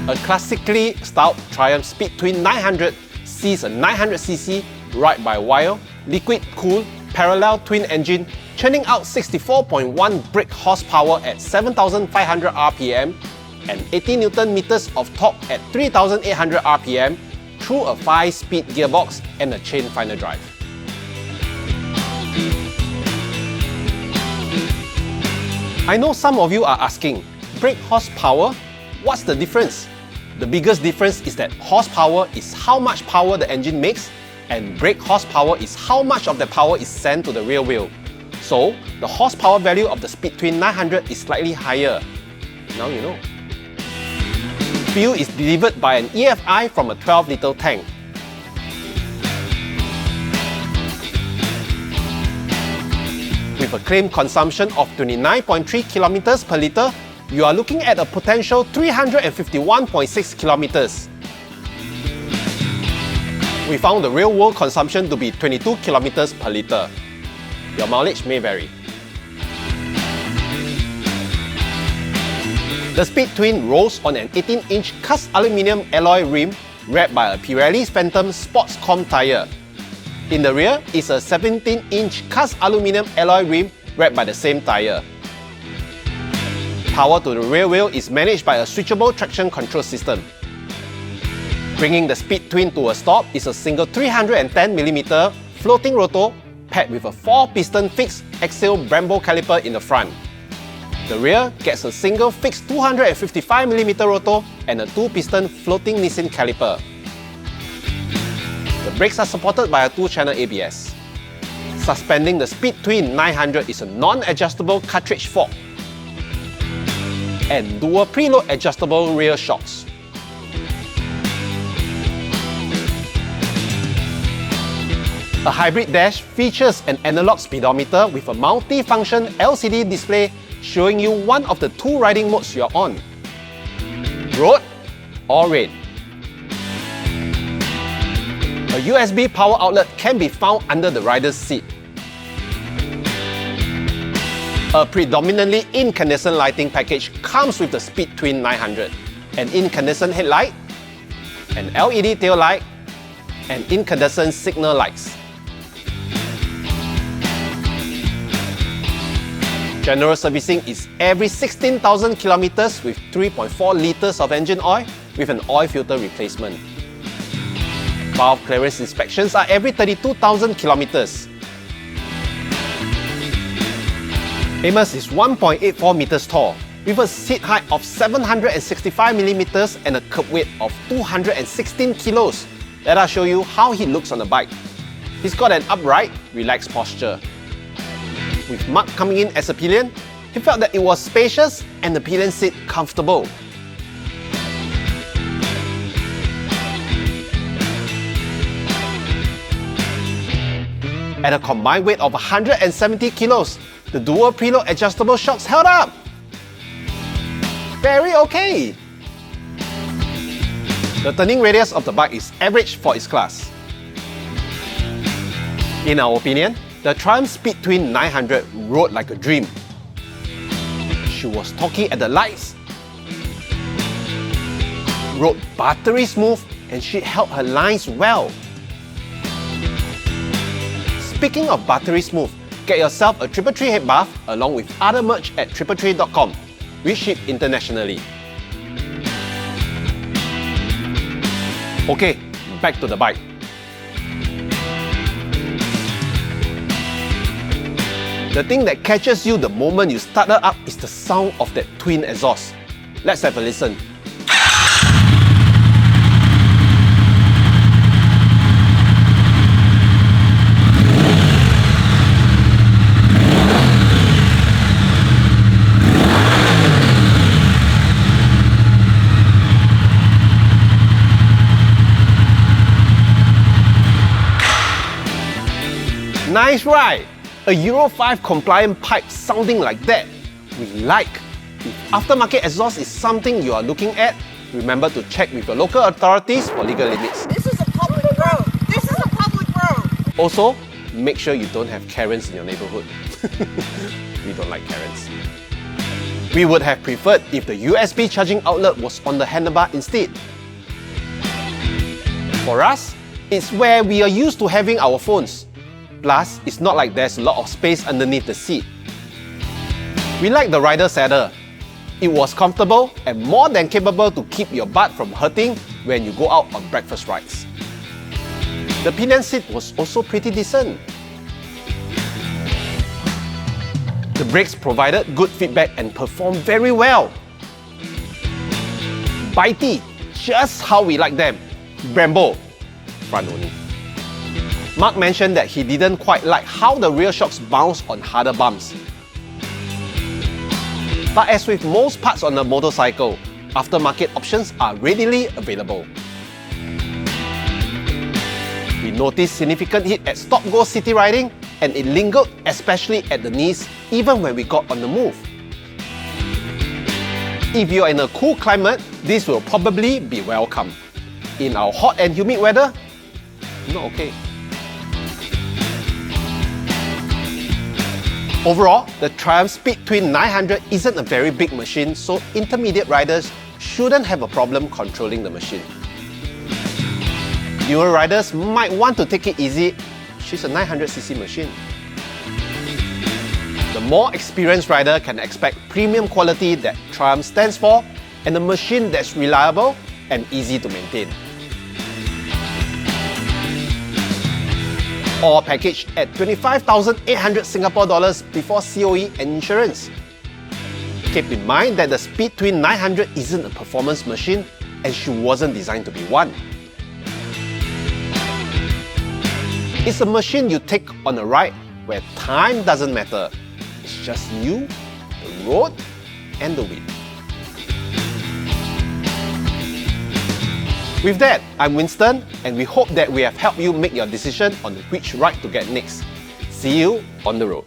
A classically styled Triumph Speed Twin 900 sees a 900cc ride-by-wire, liquid-cooled, parallel twin engine churning out 64.1 brake horsepower at 7,500 RPM and 80 Nm of torque at 3,800 RPM through a 5-speed gearbox and a chain finder drive. I know some of you are asking, brake horsepower? What's the difference? The biggest difference is that horsepower is how much power the engine makes, and brake horsepower is how much of the power is sent to the rear wheel. So, the horsepower value of the Speed Twin 900 is slightly higher. Now you know. Fuel is delivered by an EFI from a 12-litre tank. With a claimed consumption of 29.3 kilometers per litre, you are looking at a potential 351.6 kilometers. We found the real-world consumption to be 22 kilometers per litre. Your mileage may vary. The Speed Twin rolls on an 18-inch cast aluminium alloy rim wrapped by a Pirelli Phantom Sportscom tyre. In the rear is a 17-inch cast aluminium alloy rim wrapped by the same tyre. Power to the rear wheel is managed by a switchable traction control system. Bringing the Speed Twin to a stop is a single 310mm floating rotor paired with a 4-piston fixed axial Brembo caliper in the front. The rear gets a single fixed 255mm rotor and a 2-piston floating Nissin caliper. The brakes are supported by a 2-channel ABS. Suspending the Speed Twin 900 is a non-adjustable cartridge fork and dual preload adjustable rear shocks. A hybrid dash features an analog speedometer with a multi-function LCD display showing you one of the 2 riding modes you're on: road or rain. A USB power outlet can be found under the rider's seat. A predominantly incandescent lighting package comes with the Speed Twin 900. An incandescent headlight, an LED tail light, and incandescent signal lights. General servicing is every 16,000 kilometers with 3.4 liters of engine oil with an oil filter replacement. Valve clearance inspections are every 32,000 kilometers. Amos is 1.84 meters tall, with a seat height of 765mm and a curb weight of 216 kilos. Let us show you how he looks on the bike. He's got an upright, relaxed posture. With Mark coming in as a pillion, he felt that it was spacious and the pillion seat comfortable. At a combined weight of 170 kilos, the dual preload adjustable shocks held up. Very okay. The turning radius of the bike is average for its class. In our opinion, the Triumph Speed Twin 900 rode like a dream. She was talky at the lights, rode buttery smooth, and she held her lines well. Speaking of buttery smooth, get yourself a 333 head bath along with other merch at 333.com. We ship internationally. Okay, back to the bike. The thing that catches you the moment you start her up is the sound of that twin exhaust. Let's have a listen. Nice ride! A Euro 5 compliant pipe sounding like that. We like. If aftermarket exhaust is something you are looking at, remember to check with your local authorities for legal limits. This is a public road. This is a public road. Also, make sure you don't have Karens in your neighborhood. We don't like Karens. We would have preferred if the USB charging outlet was on the handlebar instead. For us, it's where we are used to having our phones. Plus, it's not like there's a lot of space underneath the seat. We like the rider saddle. It was comfortable and more than capable to keep your butt from hurting when you go out on breakfast rides. The pillion seat was also pretty decent. The brakes provided good feedback and performed very well. Bitey, just how we like them. Brembo, front only. Mark mentioned that he didn't quite like how the rear shocks bounce on harder bumps. But as with most parts on a motorcycle, aftermarket options are readily available. We noticed significant heat at stop-go city riding, and it lingered especially at the knees even when we got on the move. If you're in a cool climate, this will probably be welcome. In our hot and humid weather, not okay. Overall, the Triumph Speed Twin 900 isn't a very big machine, so intermediate riders shouldn't have a problem controlling the machine. Newer riders might want to take it easy. She's a 900cc machine. The more experienced rider can expect premium quality that Triumph stands for and a machine that's reliable and easy to maintain. All packaged at 25,800 Singapore dollars before COE and insurance. Keep in mind that the Speed Twin 900 isn't a performance machine and she wasn't designed to be one. It's a machine you take on a ride where time doesn't matter. It's just you, the road, and the wind. With that, I'm Winston, and we hope that we have helped you make your decision on which ride to get next. See you on the road.